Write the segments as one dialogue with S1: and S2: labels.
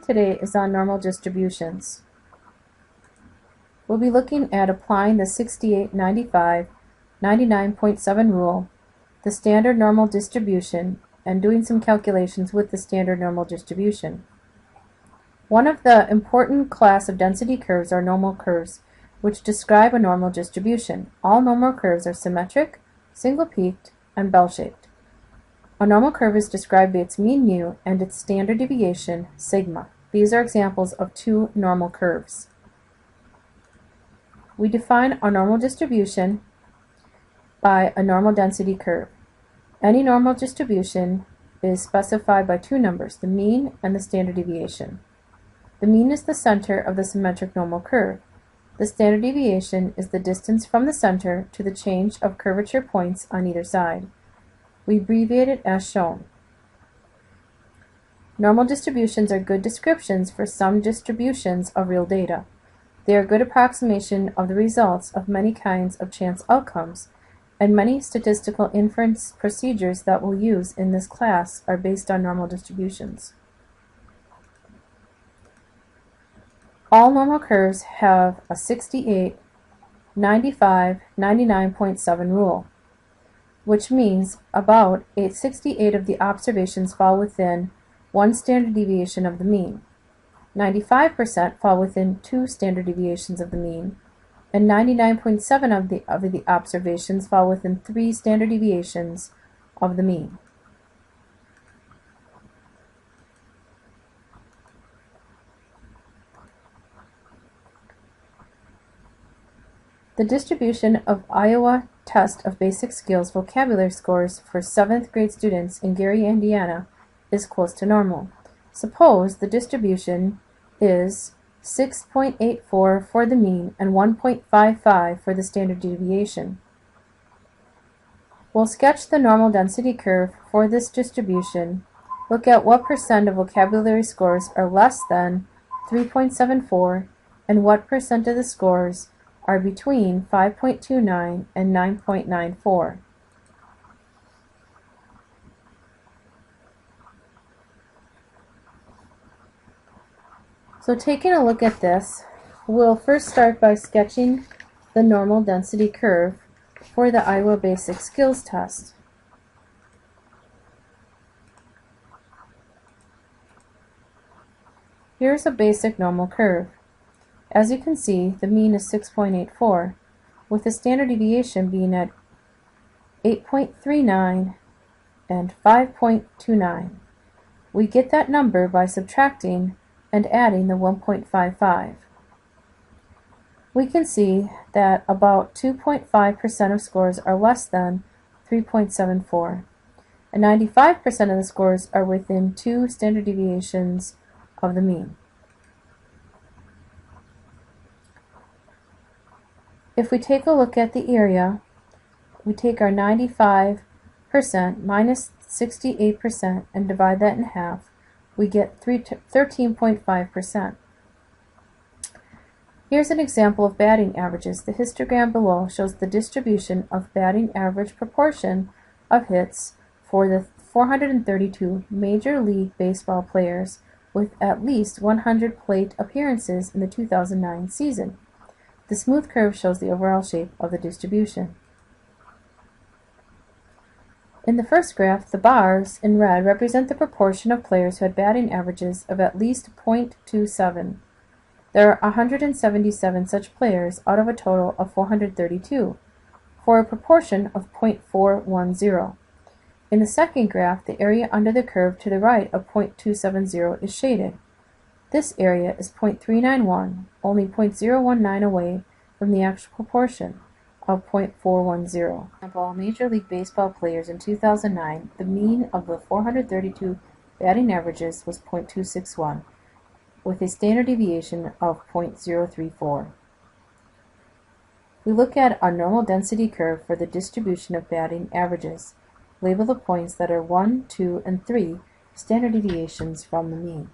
S1: lesson today is on normal distributions. We'll be looking at applying the 68, 95, 99.7 rule, the standard normal distribution, and doing some calculations with the standard normal distribution. One of the important class of density curves are normal curves, which describe a normal distribution. All normal curves are symmetric, single-peaked, and bell-shaped. A normal curve is described by its mean mu and its standard deviation, sigma. These are examples of two normal curves. We define a normal distribution by a normal density curve. Any normal distribution is specified by two numbers, the mean and the standard deviation. The mean is the center of the symmetric normal curve. The standard deviation is the distance from the center to the change of curvature points on either side. We abbreviate it as shown. Normal distributions are good descriptions for some distributions of real data. They are a good approximation of the results of many kinds of chance outcomes, and many statistical inference procedures that we'll use in this class are based on normal distributions. All normal curves have a 68, 95, 99.7 rule, which means about 68 of the observations fall within one standard deviation of the mean. 95% fall within two standard deviations of the mean, and 99.7 of the observations fall within three standard deviations of the mean. The distribution of Iowa Test of Basic Skills vocabulary scores for 7th grade students in Gary, Indiana is close to normal. Suppose the distribution is 6.84 for the mean and 1.55 for the standard deviation. We'll sketch the normal density curve for this distribution. Look at what percent of vocabulary scores are less than 3.74 and what percent of the scores are between 5.29 and 9.94. So taking a look at this, we'll first start by sketching the normal density curve for the Iowa Basic Skills Test. Here's a basic normal curve. As you can see, the mean is 6.84, with the standard deviation being at 8.39 and 5.29. We get that number by subtracting and adding the 1.55. We can see that about 2.5% of scores are less than 3.74, and 95% of the scores are within two standard deviations of the mean. If we take a look at the area, we take our 95% minus 68% and divide that in half, we get 13.5%. Here's an example of batting averages. The histogram below shows the distribution of batting average proportion of hits for the 432 Major League Baseball players with at least 100 plate appearances in the 2009 season. The smooth curve shows the overall shape of the distribution. In the first graph, the bars in red represent the proportion of players who had batting averages of at least .27. There are 177 such players out of a total of 432, for a proportion of .410. In the second graph, the area under the curve to the right of .270 is shaded. This area is .391, only .019 away from the actual proportion of .410. Of all Major League Baseball players in 2009, the mean of the 432 batting averages was .261, with a standard deviation of .034. We look at a normal density curve for the distribution of batting averages. Label the points that are 1, 2, and 3 standard deviations from the mean.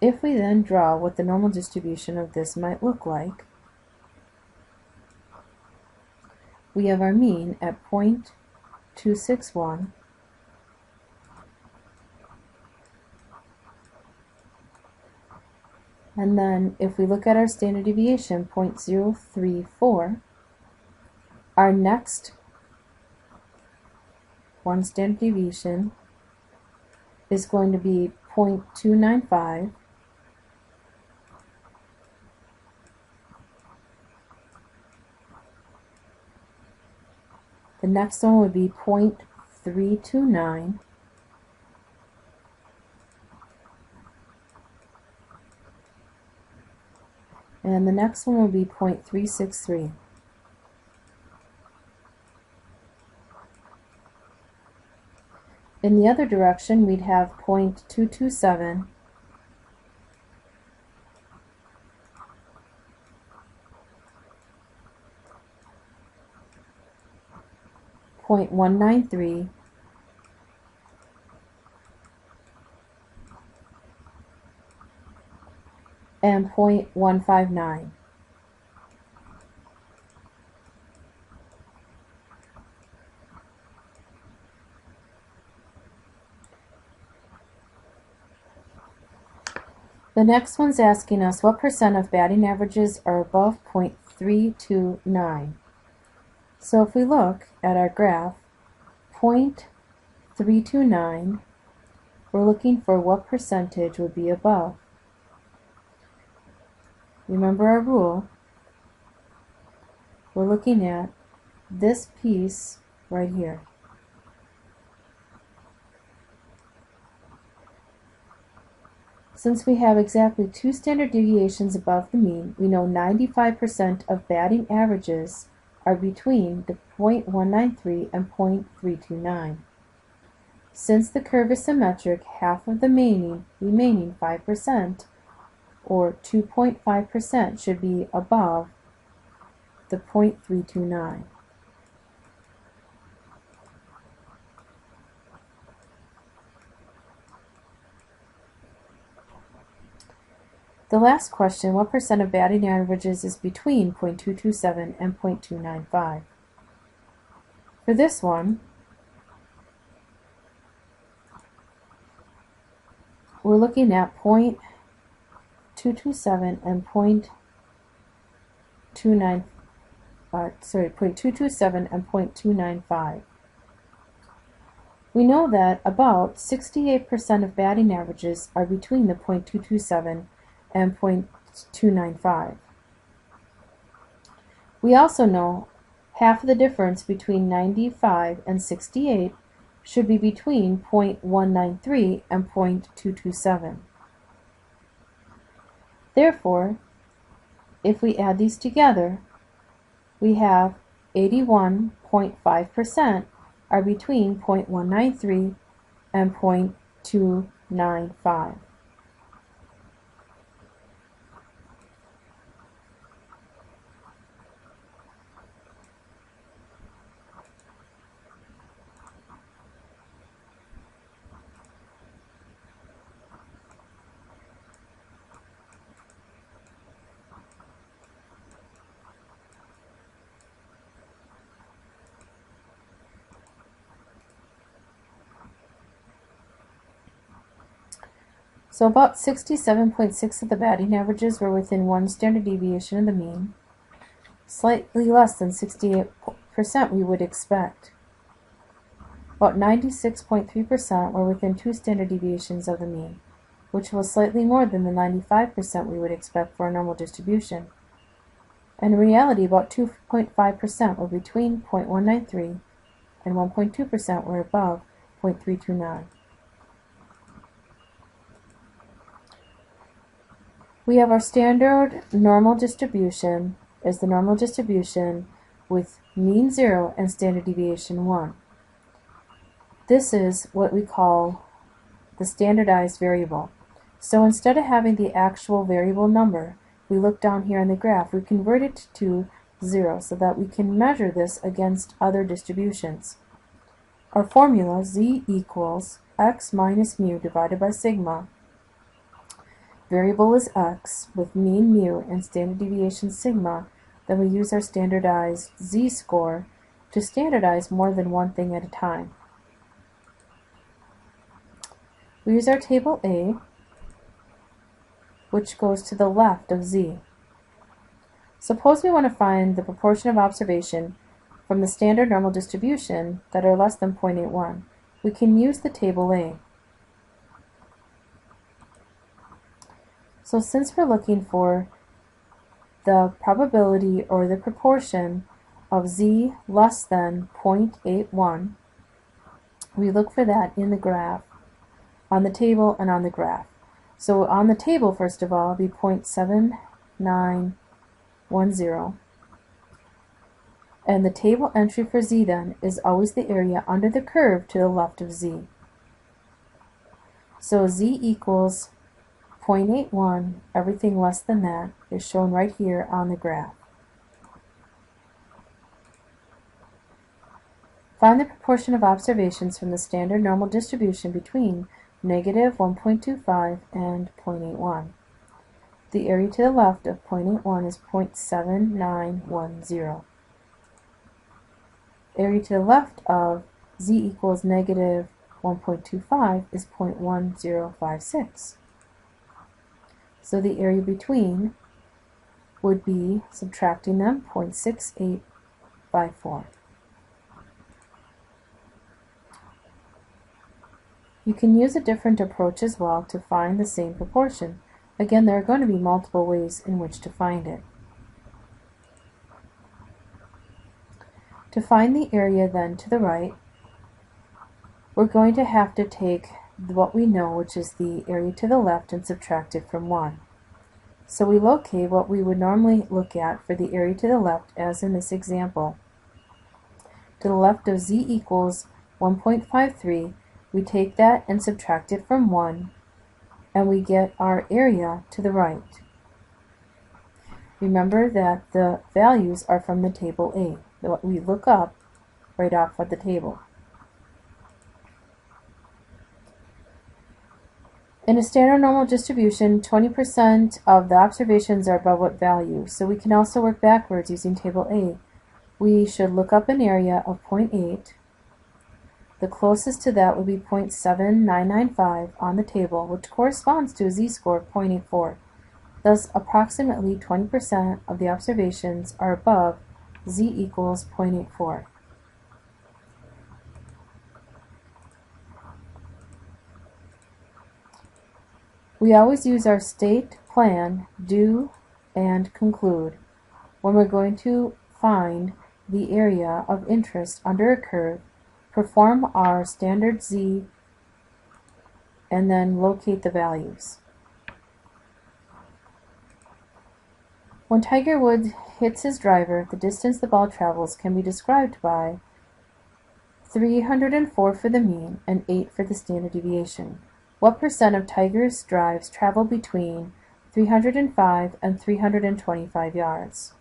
S1: If we then draw what the normal distribution of this might look like, we have our mean at .261, And then if we look at our standard deviation, 0.034, our next one standard deviation is going to be 0.295. The next one would be 0.329. And the next one will be 0.363. In the other direction, we'd have 0.227, 0.193, and 0.159. The next one's asking us what percent of batting averages are above 0.329. So if we look at our graph, 0.329, we're looking for what percentage would be above. Remember our rule. We're looking at this piece right here. Since we have exactly 2 standard deviations above the mean, we know 95% of batting averages are between the 0.193 and 0.329. Since the curve is symmetric, half of the remaining 5%, or 2.5%, should be above the 0.329. The last question, what percent of batting averages is between 0.227 and 0.295? For this one, we're looking at 0.227 and 0.227 and 0.295. We know that about 68% of batting averages are between the 0.227 and 0.295. We also know half of the difference between 95 and 68 should be between 0.193 and 0.227. Therefore, if we add these together, we have 81.5% are between 0.193 and 0.295. So about 67.6% of the batting averages were within 1 standard deviation of the mean, slightly less than 68% we would expect. About 96.3% were within 2 standard deviations of the mean, which was slightly more than the 95% we would expect for a normal distribution. And in reality, about 2.5% were between 0.193 and 1.2% were above 0.329. We have our standard normal distribution as the normal distribution with mean 0 and standard deviation 1. This is what we call the standardized variable. So instead of having the actual variable number, we look down here on the graph, we convert it to 0 so that we can measure this against other distributions. Our formula, z equals x minus mu divided by sigma. Variable is x with mean mu and standard deviation sigma. Then we use our standardized z-score to standardize more than one thing at a time. We use our table A, which goes to the left of z. Suppose we want to find the proportion of observation from the standard normal distribution that are less than 0.81. We can use the table A. So since we're looking for the probability or the proportion of z less than 0.81, we look for that in the graph, on the table and on the graph. So on the table, first of all, it'll be 0.7910. And the table entry for z then is always the area under the curve to the left of z. So z equals 0.81, everything less than that is shown right here on the graph. Find the proportion of observations from the standard normal distribution between negative 1.25 and 0.81. The area to the left of 0.81 is 0.7910. Area to the left of z equals negative 1.25 is 0.1056. So the area between would be, subtracting them, 0.6854. You can use a different approach as well to find the same proportion. Again, there are going to be multiple ways in which to find it. To find the area then to the right, we're going to have to take what we know, which is the area to the left, and subtract it from 1. So we locate what we would normally look at for the area to the left, as in this example. To the left of z equals 1.53, we take that and subtract it from 1, and we get our area to the right. Remember that the values are from the table A, what we look up right off of the table. In a standard normal distribution, 20% of the observations are above what value, so we can also work backwards using table A. We should look up an area of 0.8. The closest to that would be 0.7995 on the table, which corresponds to a z-score of 0.84. Thus, approximately 20% of the observations are above z equals 0.84. We always use our state, plan, do, and conclude when we're going to find the area of interest under a curve, perform our standard z, and then locate the values. When Tiger Woods hits his driver, the distance the ball travels can be described by 304 for the mean and 8 for the standard deviation. What percent of Tiger's drives travel between 305 and 325 yards?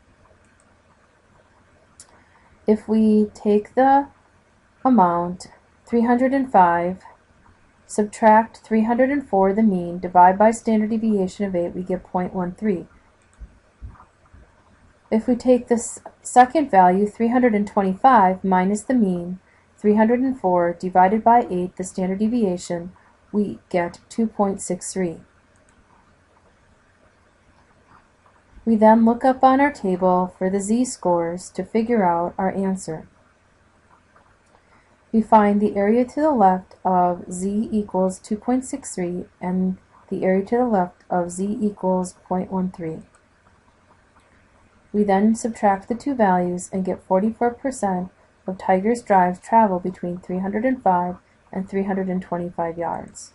S1: If we take the amount 305, subtract 304 the mean, divide by standard deviation of 8, we get 0.13. If we take the second value, 325, minus the mean, 304, divided by 8, the standard deviation, we get 2.63. We then look up on our table for the z-scores to figure out our answer. We find the area to the left of z equals 2.63 and the area to the left of z equals 0.13. We then subtract the two values and get 44% of Tiger's drives travel between 305 and 325 yards.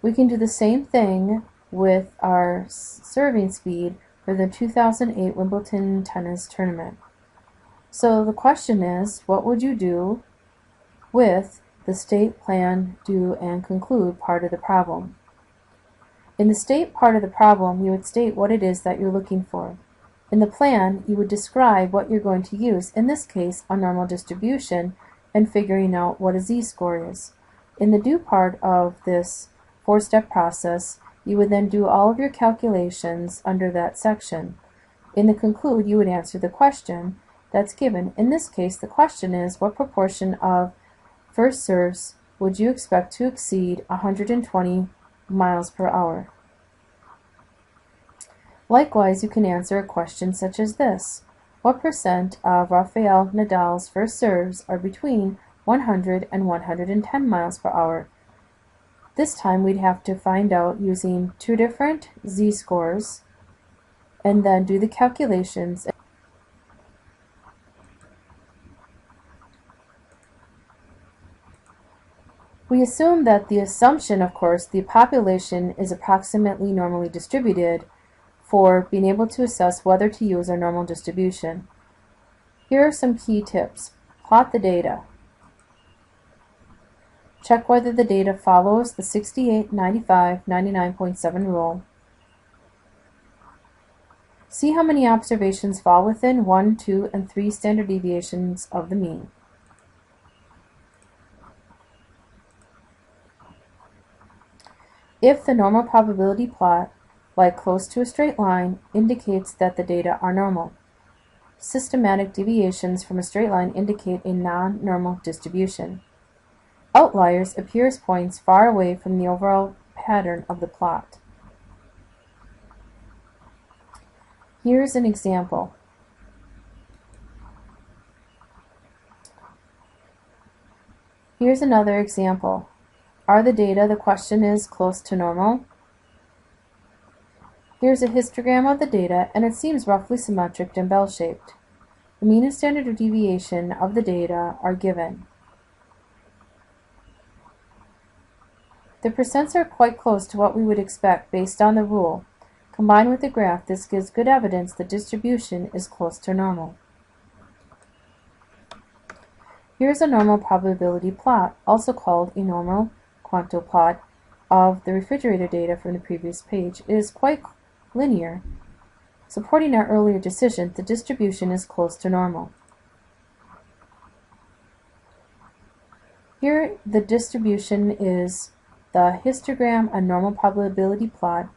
S1: We can do the same thing with our serving speed for the 2008 Wimbledon tennis tournament. So the question is, what would you do with the state, plan, do, and conclude part of the problem? In the state part of the problem, you would state what it is that you're looking for. In the plan, you would describe what you're going to use, in this case, a normal distribution, and figuring out what a z-score is. In the do part of this four-step process, you would then do all of your calculations under that section. In the conclude, you would answer the question that's given. In this case, the question is, what proportion of first serves would you expect to exceed 120 miles per hour. Likewise, you can answer a question such as this. What percent of Rafael Nadal's first serves are between 100 and 110 miles per hour? This time we'd have to find out using two different z-scores and then do the calculations. We assume that the assumption, of course, the population is approximately normally distributed for being able to assess whether to use our normal distribution. Here are some key tips. Plot the data. Check whether the data follows the 68, 95, 99.7 rule. See how many observations fall within 1, 2, and 3 standard deviations of the mean. If the normal probability plot, like close to a straight line, indicates that the data are normal. Systematic deviations from a straight line indicate a non-normal distribution. Outliers appear as points far away from the overall pattern of the plot. Here's an example. Here's another example. Are the data, the question is, close to normal? Here's a histogram of the data, and it seems roughly symmetric and bell-shaped. The mean and standard deviation of the data are given. The percents are quite close to what we would expect based on the rule. Combined with the graph, this gives good evidence the distribution is close to normal. Here's a normal probability plot, also called a normal quantile plot, of the refrigerator data from the previous page. It is quite linear. Supporting our earlier decision, the distribution is close to normal. Here, the distribution is the histogram, a normal probability plot,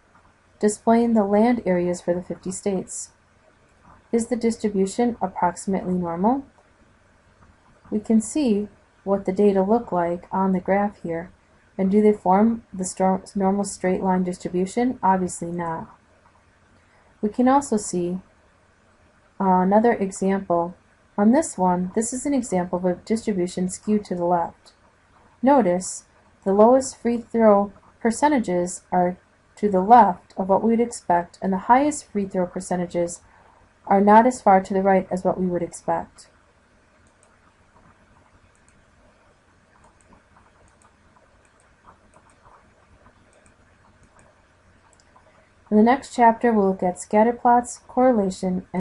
S1: displaying the land areas for the 50 states. Is the distribution approximately normal? We can see what the data look like on the graph here. And do they form the normal straight line distribution? Obviously not. We can also see another example. On this one, this is an example of a distribution skewed to the left. Notice the lowest free throw percentages are to the left of what we would expect, and the highest free throw percentages are not as far to the right as what we would expect. In the next chapter, we'll look at scatter plots, correlation, and